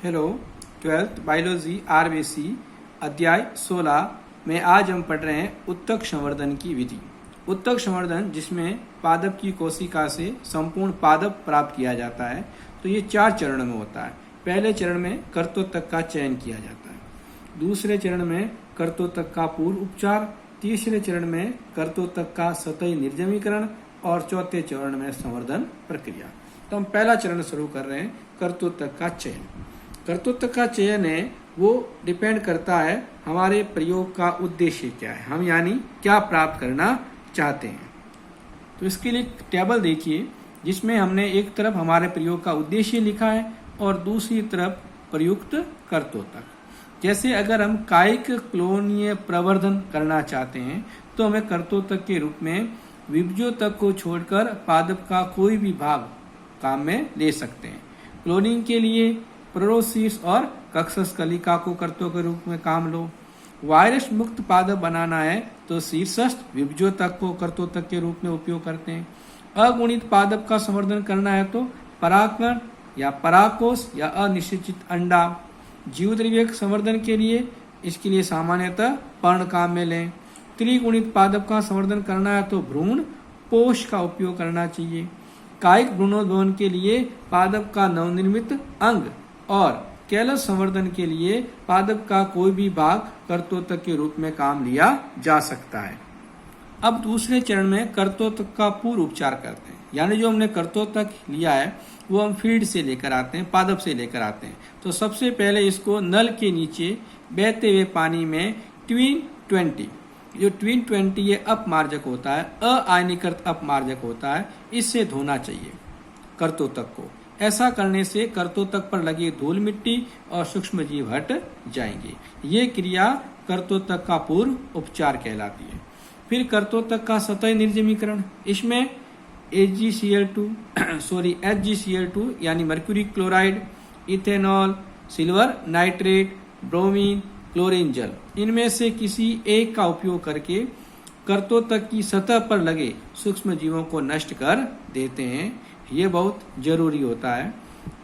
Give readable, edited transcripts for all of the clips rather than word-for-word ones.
Hello, 12th biology RBC अध्याय 16 में आज हम पढ़ रहे हैं उत्तक संवर्धन की विधि। उत्तक संवर्धन जिसमें पादप की कोशिका से संपूर्ण पादप प्राप्त किया जाता है, तो ये 4 चरणों में होता है। पहले चरण में कर्तोत्तक का चयन किया जाता है, दूसरे चरण में कर्तोत्तक का पूर्व उपचार, तीसरे चरण में कर्तोत्तक का सतही निर्जमीकरण और चौथे चरण में संवर्धन प्रक्रिया। तो हम पहला चरण शुरू कर रहे हैं, कर्तोत्तक का चयन। कर्तोत्तक का चयन है वो डिपेंड करता है हमारे प्रयोग का उद्देश्य क्या है, हम यानी क्या प्राप्त करना चाहते हैं। तो इसके लिए टेबल देखिए जिसमें हमने एक तरफ हमारे प्रयोग का उद्देश्य लिखा है और दूसरी तरफ प्रयुक्त कर्तोत्तक। जैसे अगर हम कायिक क्लोनीय प्रवर्धन करना चाहते हैं तो हमें कर्तोत्तक के रूप में विभज्योतक को छोड़कर पादप का कोई भी भाग काम में ले सकते हैं। क्लोनिंग के लिए प्रोरोसीस और कक्सस कलिका को कर्तों के रूप में काम लो। वायरस मुक्त पादप बनाना है तो शीर्षस्थ विभज्योतक को कर्तोत्तक के रूप में उपयोग करते हैं। अगुणित पादप का संवर्धन करना है तो परागकण या परागकोश या अनिश्चित अंडा। जीवद्रव्य संवर्धन के लिए इसके लिए सामान्यतः पर्ण काम में लें। त्रिगुणित पादप का संवर्धन करना है तो भ्रूण पोष का उपयोग करना चाहिए। कायिक भ्रूणोद्भवन के लिए पादप का नवनिर्मित अंग और कैलस संवर्धन के लिए पादप का कोई भी भाग कर्तोत्तक के रूप में काम लिया जा सकता है। अब दूसरे चरण में कर्तोत्तक का पूर्व उपचार करते हैं, यानी जो हमने कर्तोत्तक लिया है वो हम फीड से लेकर आते हैं, पादप से लेकर आते हैं। तो सबसे पहले इसको नल के नीचे बहते हुए पानी में ट्विन 20, जो ट्विन 20 ये अपमार्जक होता है, अआयनीकृत अपमार्जक होता है, इससे धोना चाहिए कर्तोत्तक को। ऐसा करने से कर्तोत्तक पर लगी धूल मिट्टी और सूक्ष्म जीव हट जाएंगे। ये क्रिया कर्तोत्तक का पूर्व उपचार कहलाती है। फिर कर्तोत्तक का सतही निर्जमीकरण, इसमें HgCl2 यानी mercury chloride, ethanol, silver nitrate, bromine, chlorine जल, इनमें से किसी एक का उपयोग करके कर्तोत्तक की सतह पर लगे सूक्ष्म जीवों को नष्ट कर देते हैं। ये बहुत जरूरी होता है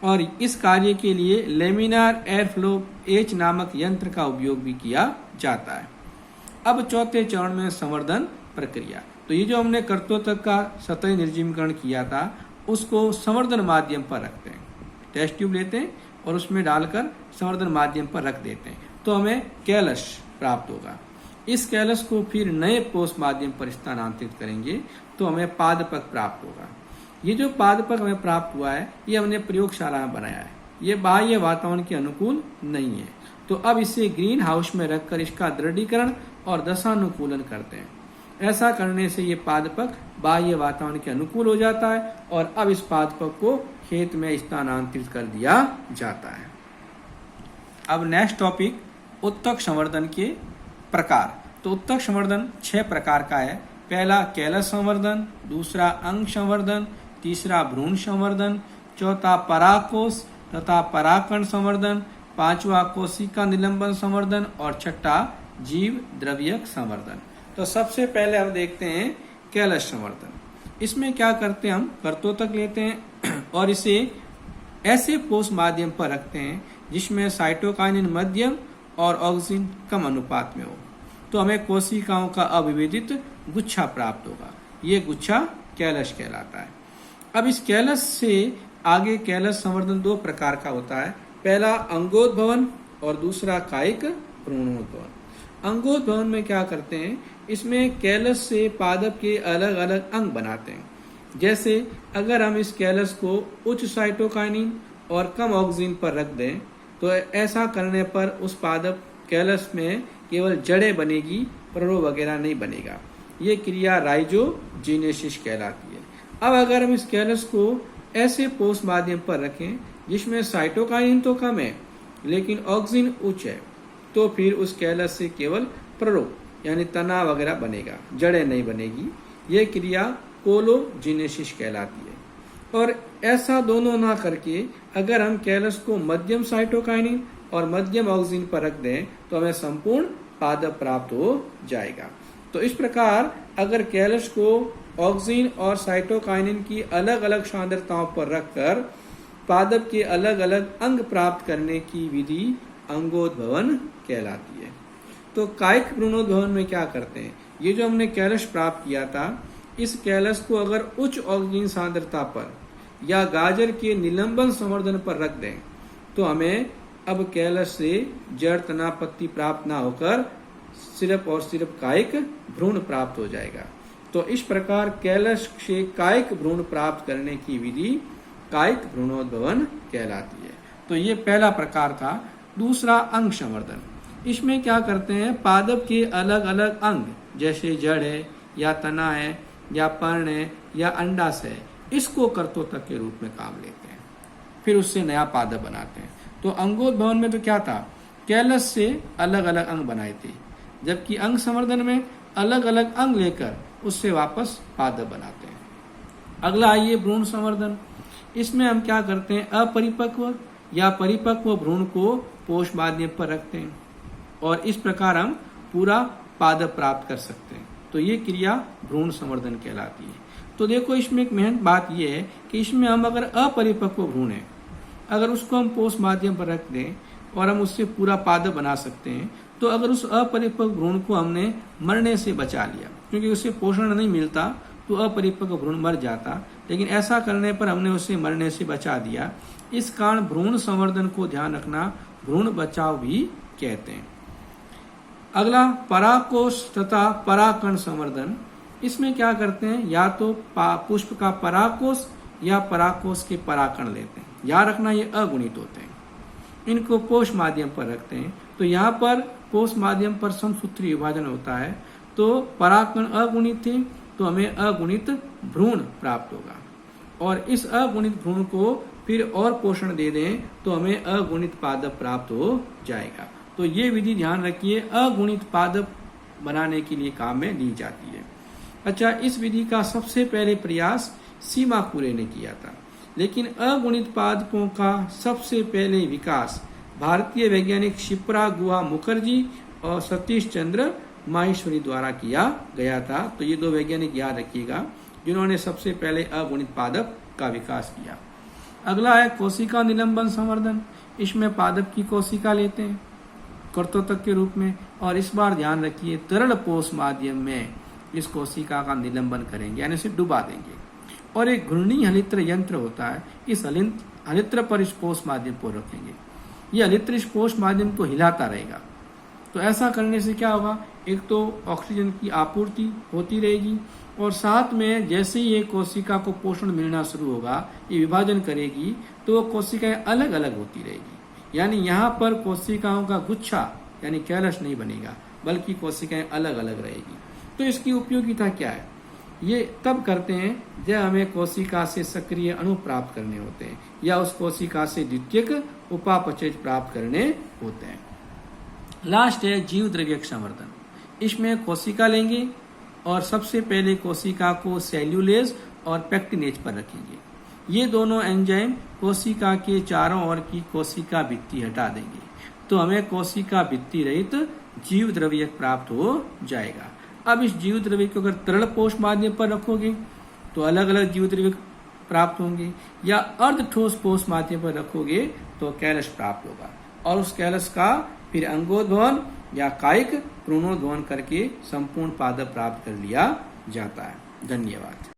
और इस कार्य के लिए लेमिनार एयर फ्लो H नामक यंत्र का उपयोग भी किया जाता है। अब चौथे चरण में संवर्धन प्रक्रिया। तो ये जो हमने कर्तोत्तक का सतही निर्जमीकरण किया था उसको संवर्धन माध्यम पर रखते हैं। टेस्ट ट्यूब लेते हैं और उसमें डालकर संवर्धन माध्यम पर रख देते हैं तो हमें कैलस प्राप्त होगा। इस कैलस को फिर नए पोष माध्यम पर स्थानांतरित करेंगे तो हमें पादपक प्राप्त होगा। ये जो पादपक हमें प्राप्त हुआ है ये हमने प्रयोगशाला में बनाया है, ये बाह्य वातावरण के अनुकूल नहीं है। तो अब इसे ग्रीन हाउस में रखकर इसका दृढ़ीकरण और दशानुकूलन करते हैं। ऐसा करने से ये पादपक बाह्य वातावरण के अनुकूल हो जाता है और अब इस पादपक को खेत में स्थानांतरित कर दिया जाता है। अब नेक्स्ट टॉपिक, उत्तक संवर्धन के प्रकार। तो उत्तक संवर्धन 6 प्रकार का है। पहला कैलस संवर्धन, दूसरा अंग संवर्धन, तीसरा भ्रूण संवर्धन, चौथा परागकोश तथा परागकण संवर्धन, पांचवा कोशिका निलंबन संवर्धन और छठा जीव द्रव्यक संवर्धन। तो सबसे पहले हम देखते हैं कैलस संवर्धन। इसमें क्या करते हैं, हम कर्तोत्तक लेते हैं और इसे ऐसे पोष माध्यम पर रखते हैं जिसमें साइटोकाइनिन मध्यम और ऑक्सीजन कम अनुपात में हो, तो हमें कोशिकाओं का अविभेदित गुच्छा प्राप्त होगा। ये गुच्छा कैलस कहलाता है। अब इस कैलस से आगे कैलस संवर्धन 2 प्रकार का होता है। पहला अंगोद्भवन और दूसरा कायिक भ्रूणोद्भवन। अंगोद्भवन में क्या करते हैं, इसमें कैलस से पादप के अलग अलग अंग बनाते हैं। जैसे अगर हम इस कैलस को उच्च साइटोकाइनिन और कम ऑक्सीजन पर रख दें तो ऐसा करने पर उस पादप कैलस में केवल जड़ें बनेगी, प्ररो वगैरह नहीं बनेगा। ये क्रिया राइजोजेनेसिस कहलाती है। अब अगर हम इस कैलस को ऐसे पोष माध्यम पर रखें जिसमें साइटोकाइनिन तो कम है लेकिन ऑक्सीजन उच्च है, तो फिर उस कैलस से केवल प्ररो यानी तना वगैरह बनेगा, जड़ें नहीं बनेगी। ये क्रिया कोलोजेनेसिस कहलाती है। और ऐसा दोनों ना करके अगर हम कैलस को मध्यम साइटोकाइनिन और मध्यम ऑक्सीजन पर रख दें तो हमें संपूर्ण पादप प्राप्त हो जाएगा। तो इस प्रकार अगर कैलस को ऑक्सीजन और साइटोकाइनिन की अलग अलग सांद्रताओं पर रखकर पादप के अलग अलग अंग प्राप्त करने की विधि अंगोद्भवन कहलाती है। तो कायिक भ्रूणोद्भवन में क्या करते हैं, ये जो हमने कैलस प्राप्त किया था, इस कैलस को अगर उच्च ऑक्सीजन सांद्रता पर या गाजर के निलंबन संवर्धन पर रख दें तो हमें अब कैलस से जड़ तना पत्ती प्राप्त ना होकर सिर्फ और सिर्फ कायिक भ्रूण प्राप्त हो जाएगा। तो इस प्रकार कैलस से कायिक भ्रूण प्राप्त करने की विधि कायिक भ्रूणोद्भवन कहलाती है। तो ये पहला प्रकार था। दूसरा अंग संवर्धन, इसमें क्या करते हैं, पादप के अलग अलग अंग जैसे जड़ है या तना है या पर्ण है या अंडाशय है, इसको कर्तोतक के रूप में काम लेते हैं, फिर उससे नया पादप बनाते हैं। तो अंगोद्भवन में तो क्या था, कैलस से अलग अलग अंग बनाए थे, जबकि अंग संवर्धन में अलग अलग अंग लेकर उससे वापस पादप बनाते हैं। अगला आइए भ्रूण संवर्धन। इसमें हम क्या करते हैं, अपरिपक्व या परिपक्व भ्रूण को पोष माध्यम पर रखते हैं और इस प्रकार हम पूरा पादप प्राप्त कर सकते हैं। तो ये क्रिया भ्रूण संवर्धन कहलाती है। तो देखो इसमें एक महत्वपूर्ण बात यह है कि इसमें हम अगर अपरिपक्व भ्रूण है, अगर उसको हम पोष माध्यम पर रख दें और हम उससे पूरा पादप बना सकते हैं, तो अगर उस अपरिपक्व भ्रूण को हमने मरने से बचा लिया, क्योंकि उसे पोषण नहीं मिलता तो अपरिपक्व भ्रूण मर जाता, लेकिन ऐसा करने पर हमने उसे मरने से बचा दिया। इस कारण भ्रूण संवर्धन को ध्यान रखना भ्रूण बचाव भी कहते हैं। अगला पराकोष तथा पराकण संवर्धन। इसमें क्या करते हैं, या तो पुष्प का पराकोष या पराकोष के पराकण लेते हैं। याद रखना ये अगुणित होते हैं, इनको पोष माध्यम पर रखते हैं। तो यहाँ पर पोष माध्यम पर समसूत्री विभाजन होता है, तो पराकण अगुणित थे तो हमें अगुणित भ्रूण प्राप्त होगा, और इस अगुणित भ्रूण को फिर और पोषण दे दें तो हमें अगुणित पादप प्राप्त हो जाएगा। तो ये विधि ध्यान रखिए, अगुणित पादप बनाने के लिए काम में ली जाती है। अच्छा, इस विधि का सबसे पहले प्रयास सीमाकुरे ने किया था, लेकिन अगुणित पादपों का सबसे पहले विकास भारतीय वैज्ञानिक शिप्रा गुहा मुखर्जी और सतीश चंद्र माहेश्वरी द्वारा किया गया था। तो ये दो वैज्ञानिक याद रखिएगा जिन्होंने सबसे पहले अगुणित पादप का विकास किया। अगला है कोशिका निलंबन संवर्धन। इसमें पादप की कोशिका लेते हैं कर्तोतक के रूप में, और इस बार ध्यान रखिए तरल पोष माध्यम में इस कोशिका का निलंबन करेंगे, यानी इसे डुबा देंगे, और एक घूर्णी हलित्र यंत्र होता है, इस हलित्र पर इस पोष माध्यम को रखेंगे। यह हलित्र इस पोष माध्यम को हिलाता रहेगा। तो ऐसा करने से क्या होगा, एक तो ऑक्सीजन की आपूर्ति होती रहेगी, और साथ में जैसे ही ये कोशिका को पोषण मिलना शुरू होगा, ये विभाजन करेगी, तो वो कोशिकाएं अलग अलग होती रहेगी। यानी यहाँ पर कोशिकाओं का गुच्छा यानी कैलस नहीं बनेगा, बल्कि कोशिकाएं अलग अलग रहेगी। तो इसकी उपयोगिता क्या है, ये तब करते हैं जब हमें कोशिका से सक्रिय अणु प्राप्त करने होते हैं या उस कोशिका से द्वितीयक उपापचय प्राप्त करने होते हैं। लास्ट है जीव द्रव्य संवर्धन। इसमें कोशिका लेंगे और सबसे पहले कोशिका को सेल्यूलेज और पेक्टिनेज पर रखेंगे। ये दोनों एंजाइम कोशिका के चारों ओर की कोशिका भित्ति हटा देंगे, तो हमें कोशिका भित्ति रहित जीव द्रव्य प्राप्त हो जाएगा। अब इस जीव द्रव्य को अगर तरल पोष माध्यम पर रखोगे तो अलग अलग जीव द्रव्य प्राप्त होंगे, या अर्ध ठोस पोष माध्यम पर रखोगे तो कैलस प्राप्त होगा, और उस कैलस का फिर अंगोद्भवन या कायिक भ्रूणोद्भवन करके संपूर्ण पादप प्राप्त कर लिया जाता है। धन्यवाद।